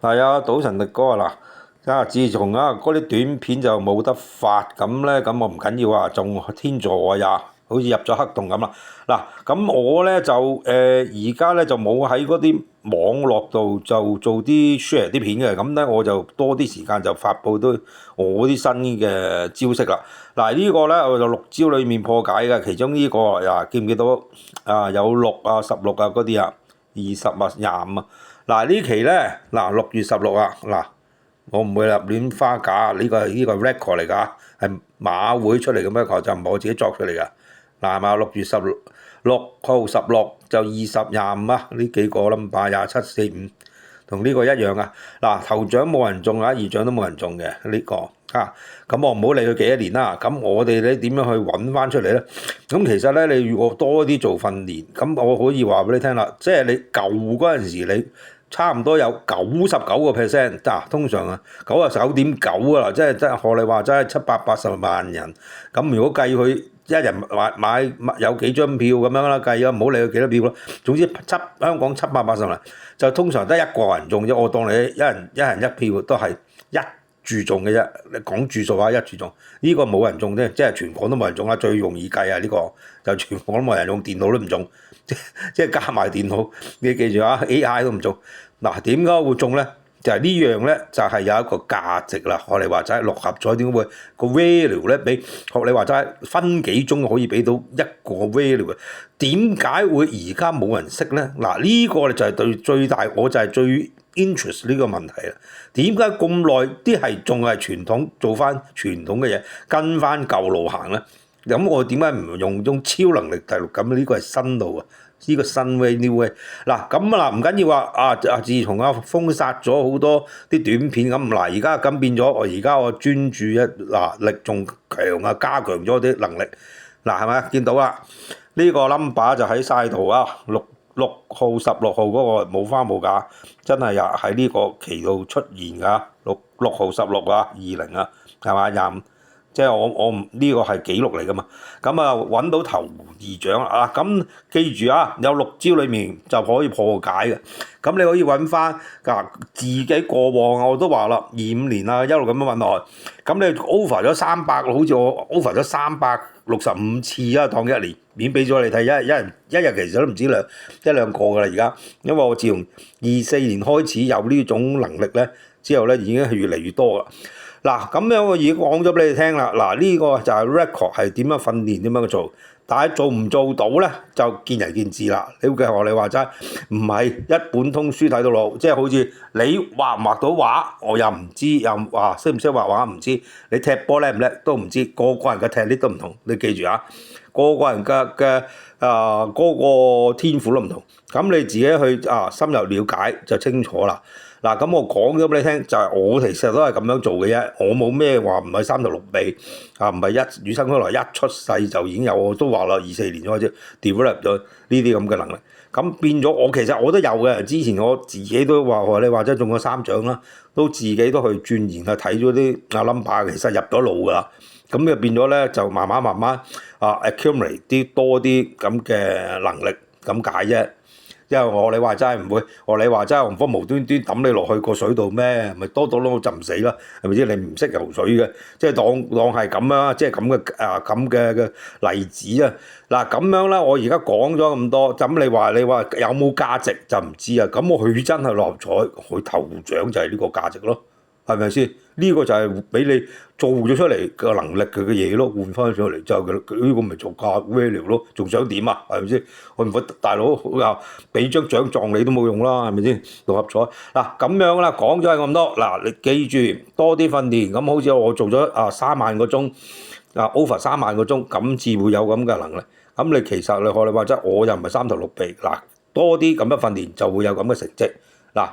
係啊，賭神力哥自從嗰啲短片就冇得發，咁咧咁我唔緊要啊，仲天助我也，好似入咗黑洞咁啦。咁我咧就而家咧就冇喺嗰啲網絡度就做啲 share 啲片嘅，咁咧我就多啲時間就發布都我啲新嘅招式啦。呢個咧我就6招裡面破解嘅，其中呢個記唔記到有6啊、16啊嗰啲20啊、25啊。呢期咧6月16啊我唔會亂花假，呢個 record 嚟㗎，係馬會出嚟嘅 record，就唔係我自己作出嚟㗎。係嘛？6月16號16就20、25啊，呢幾個 number 27、45同呢個一樣啊。頭獎冇人中啊，二獎都冇人中嘅呢個咁我唔好理佢幾多年啦。咁我哋咧點樣去揾翻出嚟咧？咁其實咧，你如果多啲做訓練，咁我可以話俾你聽啦，即係你舊嗰陣時你。差唔多有99%，通常99.9%啦，即係學你話齋780萬人，咁如果計佢一人買有幾張票咁樣啦，計唔好理佢幾多票啦。總之香港780萬，就通常得一個人中啫。我當你一人一票都係一注中嘅啫。你講注數一注中，呢個冇人中啫，即係全港都冇人中啦。最容易計呢個就全港都冇人用，電腦都唔中，即係加埋電腦，你記住AI 都唔中。點解會中咧？就係呢樣咧，就係有一個價值啦。學你話齋六合彩點解會個 value 咧？俾學你話齋分幾鐘可以俾到一個 value 嘅？點解會而家冇人識咧？呢個就係對最大，我就係最 interest 呢個問題啦。點解咁耐啲係仲係傳統做翻傳統嘅嘢，跟翻舊路行咧？咁我點解唔用種超能力第六感？呢個係新路啊！呢個新 way new way 咁唔緊要自從封殺咗好多啲短片咁而家咁變咗我專注力仲強加強咗啲能力係咪見到啦？呢個 number 就喺晒圖6號16號嗰個冇花冇假，真係喺呢個期度出現㗎6號16 20係嘛25。即係我唔呢個係記錄嚟㗎嘛，咁揾到頭二獎咁記住有6招裡面就可以破解嘅，咁你可以揾翻自己過往我都話啦25年一路咁樣揾落去，咁你 over 咗300，好似我 over 咗365次當一年免俾咗你睇，一日其實都唔止一兩個㗎啦而家，因為我自從24年開始有呢種能力咧，之後咧已經係越嚟越多㗎。咁樣我已經講咗俾你聽啦。呢個就係 record 係點樣訓練點樣做，但係做唔做到咧就見仁見智啦。你學你話齋，唔係一本通書睇到老，即係好似你畫唔畫到畫，我又唔知，又話識唔識畫畫唔知，你踢波叻唔叻都唔知，個人嘅踢力都唔同。你記住個人嘅嗰個天賦都唔同，咁你自己去深入了解就清楚啦。咁我講咗俾你聽，就係我其實都係咁樣做嘅啫，我冇咩話唔係3頭6臂唔係與生俱來一出世就已經有，我都話啦24年開始 develop 咗呢啲咁嘅能力，咁變咗我其實我都有嘅，之前我自己都話你話齋中咗3獎啦，都自己都去鑽研睇咗啲number，其實入咗腦㗎啦，咁就變咗咧就慢慢accumulate 啲多啲咁嘅能力咁解啫。因為你話齋唔會，你話齋紅方無端端抌你落去個水度咩？咪多都浸死啦，係咪先？你唔識游水嘅，即係當係咁啊！即係咁嘅例子啊！咁樣啦，我而家講咗咁多，咁你話有冇價值就唔知啊！咁我去真係六合彩，佢頭獎就係呢個價值咯，係咪先？呢個就係俾你做咗出嚟嘅能力嘅嘢咯，換翻上嚟就係佢呢個咪做價 value 咯，仲想點啊？係咪先？我唔會大佬又俾張獎狀你都冇用啦，係咪先？六合彩咁樣啦，講咗係咁多你記住多啲訓練，咁好似我做咗3萬個鐘over 3萬個鐘，咁至會有咁嘅能力。咁你其實你學你話齋，我又唔係3頭6臂多啲咁樣訓練就會有咁嘅成績。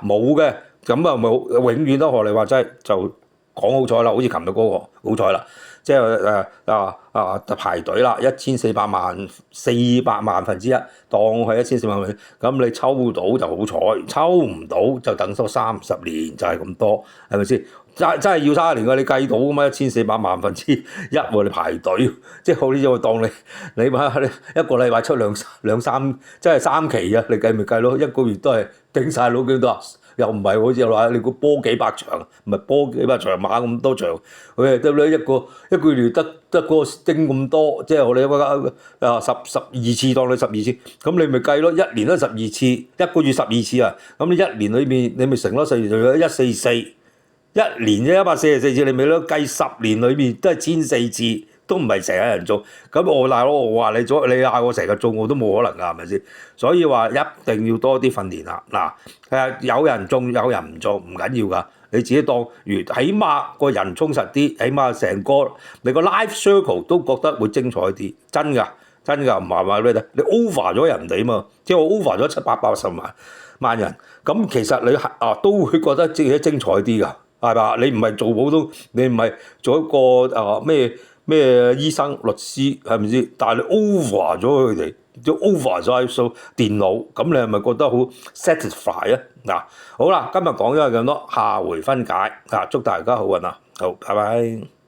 冇嘅咁冇，永遠都學你話齋就。講好彩啦，好似琴日嗰個好彩啦，即係排隊啦，1400萬400萬分之一，當係1400萬，咁你抽到就好彩，抽唔到就等多30年就係咁多，係咪先？真係要30年㗎，你計到㗎嘛？1400萬分之一喎，你排隊，即係好似我當你一個禮拜出兩三，即係3期啊，你計咪計咯？一個月都係頂晒腦幾多啊？又唔係好似話你個波幾百場，唔係波幾百場馬咁多場，佢係得咧一個月得個丁咁多，即係我哋12次當你12次，咁你咪計咯，一年都12次，一個月12次啊，咁你一年裏面你咪乘咗12，就有144，一年啫144次，你咪咯計10年裏面都係14次。都唔係成日人中，咁我大佬我話你嗌我成日中我都冇可能㗎，係咪先？所以話一定要多啲訓練啦。嗱，有人中有人唔中唔緊要㗎，你自己當如起碼個人充實啲，起碼成個你個 life circle 都覺得會精彩啲，真㗎唔係話俾你睇，你 over 咗人哋嘛，即係我 over 咗780萬人，咁其實你都會覺得自己精彩啲㗎，係嘛？你唔係做普通，你唔係做一個咩醫生、律師係咪先？但係你 over 咗佢哋，都 over 咗數電腦，咁你係咪覺得好 satisfy 啊？嗱，好啦，今日講咗咁多，下回分解，祝大家好運啊！好，拜拜。